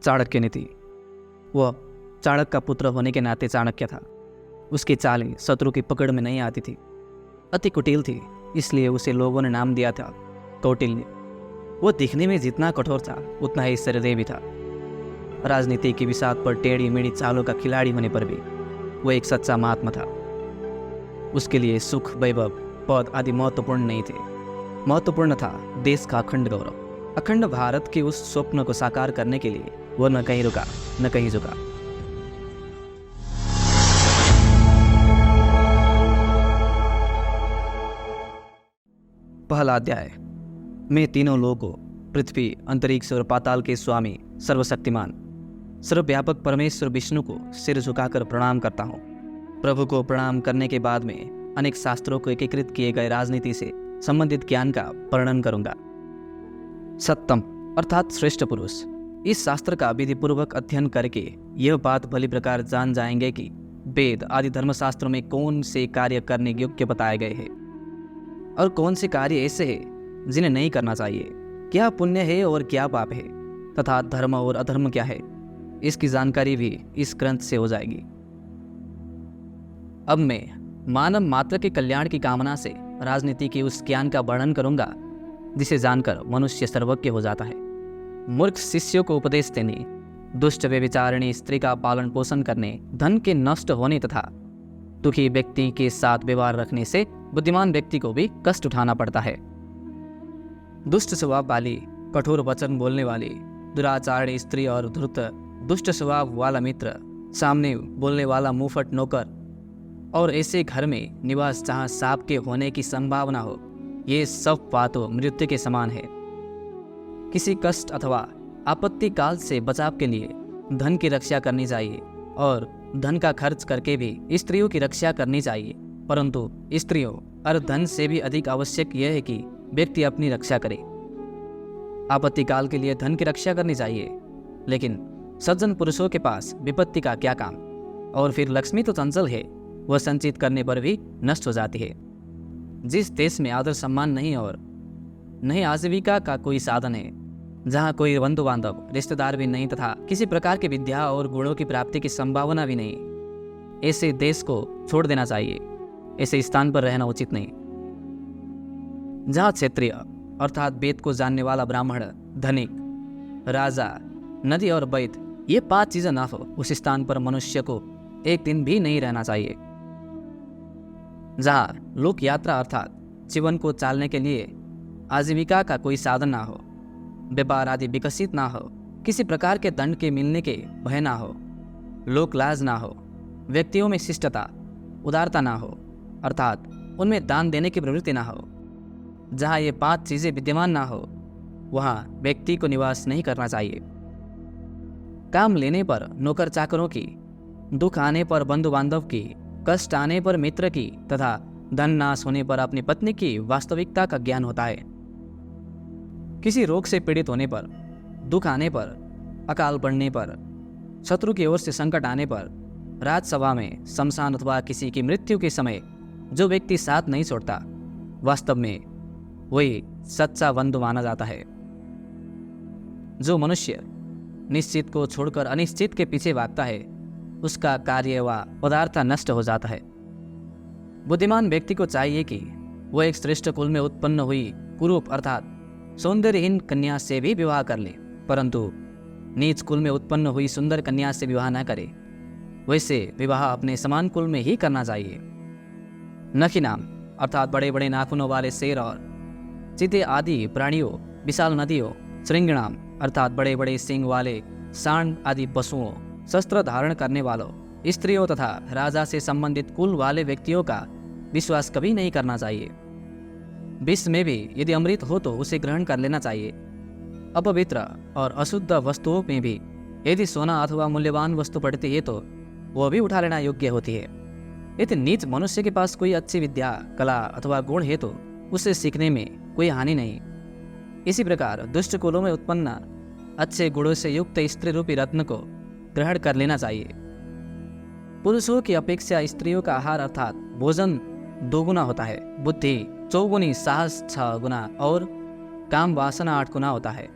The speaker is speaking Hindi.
चाणक्य नीति। वह चाणक्य का पुत्र होने के नाते चाणक्य था। उसकी चालें शत्रु की पकड़ में नहीं आती थी, अति कुटिल थी, इसलिए उसे लोगों ने नाम दिया था कौटिल्य। वो दिखने में जितना कठोर था उतना ही सहृदय भी था। राजनीति की विषाद पर टेढ़ी मेढ़ी चालों का खिलाड़ी होने पर भी वो एक सच्चा महात्मा था। उसके लिए सुख, वैभव, पद आदि महत्वपूर्ण नहीं थे। महत्वपूर्ण था देश का अखंड गौरव। अखंड भारत के उस स्वप्न को साकार करने के लिए वो न कहीं रुका न कहीं झुका। पहला अध्याय। मैं तीनों लोगों, पृथ्वी, अंतरिक्ष और पाताल के स्वामी, सर्वशक्तिमान, सर्वव्यापक परमेश्वर विष्णु को सिर झुकाकर प्रणाम करता हूँ। प्रभु को प्रणाम करने के बाद में अनेक शास्त्रों को एकीकृत किए गए राजनीति से संबंधित ज्ञान का वर्णन करूंगा। सत्तम अर्थात श्रेष्ठ पुरुष। इस शास्त्र का विधिपूर्वक अध्ययन करके यह बात भली प्रकार जान जाएंगे कि वेद आदि धर्मशास्त्रों में कौन से कार्य करने योग्य बताए गए हैं और कौन से कार्य ऐसे हैं जिन्हें नहीं करना चाहिए, क्या पुण्य है और क्या पाप है, तथा धर्म और अधर्म क्या है, इसकी जानकारी भी इस ग्रंथ से हो जाएगी। अब मैं मानव मात्र के कल्याण की कामना से राजनीति के उस ज्ञान का वर्णन करूंगा जिसे जानकर मनुष्य सर्वज्ञ हो जाता है। मूर्ख शिष्यों को उपदेश देने, दुष्ट व्यभिचारिणी स्त्री का पालन पोषण करने, धन के नष्ट होने तथा दुखी व्यक्ति के साथ व्यवहार रखने से बुद्धिमान व्यक्ति को भी कष्ट उठाना पड़ता है। दुष्ट स्वभाव वाली, कठोर वचन बोलने वाली, दुराचारी स्त्री और धूर्त दुष्ट स्वभाव वाला मित्र, सामने बोलने वाला मुंहफट नौकर और ऐसे घर में निवास जहां सांप के होने की संभावना हो, ये सब बातों मृत्यु के समान है। किसी कष्ट अथवा आपत्ति काल से बचाव के लिए धन की रक्षा करनी चाहिए और धन का खर्च करके भी स्त्रियों की रक्षा करनी चाहिए, परंतु स्त्रियों और धन से भी अधिक आवश्यक यह है कि व्यक्ति अपनी रक्षा करे। आपत्ति काल के लिए धन की रक्षा करनी चाहिए, लेकिन सज्जन पुरुषों के पास विपत्ति का क्या काम। और फिर लक्ष्मी तो चंचल है, वह संचित करने पर भी नष्ट हो जाती है। जिस देश में आदर सम्मान नहीं और नहीं आजीविका का कोई साधन है, जहाँ कोई बंधु बांधव रिश्तेदार भी नहीं तथा किसी प्रकार की विद्या और गुणों की प्राप्ति की संभावना भी नहीं, ऐसे देश को छोड़ देना चाहिए। ऐसे स्थान पर रहना उचित नहीं। जहाँ क्षत्रिय अर्थात वेद को जानने वाला ब्राह्मण, धनिक, राजा, नदी और वैद्य, ये 5 चीजें ना हो, उस स्थान पर मनुष्य को एक दिन भी नहीं रहना चाहिए। जहाँ लोक यात्रा अर्थात जीवन को चालने के लिए आजीविका का कोई साधन ना हो, व्यापार आदि विकसित ना हो, किसी प्रकार के दंड के मिलने के भय ना हो, लोक लाज ना हो, व्यक्तियों में शिष्टता, उदारता ना हो अर्थात उनमें दान देने की प्रवृत्ति ना हो, जहाँ ये 5 चीजें विद्यमान ना हो, वहाँ व्यक्ति को निवास नहीं करना चाहिए। काम लेने पर नौकर चाकरों की, दुख आने पर बंधु बांधव की, कष्ट आने पर मित्र की तथा धन नाश होने पर अपनी पत्नी की वास्तविकता का ज्ञान होता है। किसी रोग से पीड़ित होने पर, दुख आने पर, अकाल पड़ने पर, शत्रु की ओर से संकट आने पर, राजसभा में, शमशान अथवा किसी की मृत्यु के समय जो व्यक्ति साथ नहीं छोड़ता, वास्तव में वही सच्चा बंधु माना जाता है। जो मनुष्य निश्चित को छोड़कर अनिश्चित के पीछे भागता है, उसका कार्य व पदार्थ नष्ट हो जाता है। बुद्धिमान व्यक्ति को चाहिए कि वह एक श्रेष्ठ कुल में उत्पन्न हुई कुरूप अर्थात सौंदर्यहीन कन्या से भी विवाह कर ले, परंतु नीच कुल में उत्पन्न हुई सुंदर कन्या से विवाह न करे। वैसे विवाह अपने समान कुल में ही करना चाहिए। नखीनाम अर्थात बड़े बड़े नाखूनों वाले शेर और चीते आदि प्राणियों, विशाल नदियों, श्रृंगणाम अर्थात बड़े बड़े सींग वाले सांड आदि पशुओं, शस्त्र धारण करने वालों, स्त्रियों तथा राजा से संबंधित कुल वाले व्यक्तियों का विश्वास कभी नहीं करना चाहिए। विष में भी यदि अमृत हो तो उसे ग्रहण कर लेना चाहिए। अपवित्र और अशुद्ध वस्तुओं में भी यदि सोना अथवा मूल्यवान वस्तु पड़ती है तो वह भी उठा लेना योग्य होती है। यदि नीच मनुष्य के पास कोई अच्छी विद्या, कला अथवा गुण है तो उसे सीखने में कोई हानि नहीं। इसी प्रकार दुष्ट कुलों में उत्पन्न अच्छे गुणों से युक्त स्त्री रूपी रत्न को ग्रहण कर लेना चाहिए। पुरुषों की अपेक्षा स्त्रियों का आहार अर्थात भोजन 2 गुना होता है, बुद्धि 4 गुनी, साहस 6 गुना और काम वासना 8 गुना होता है।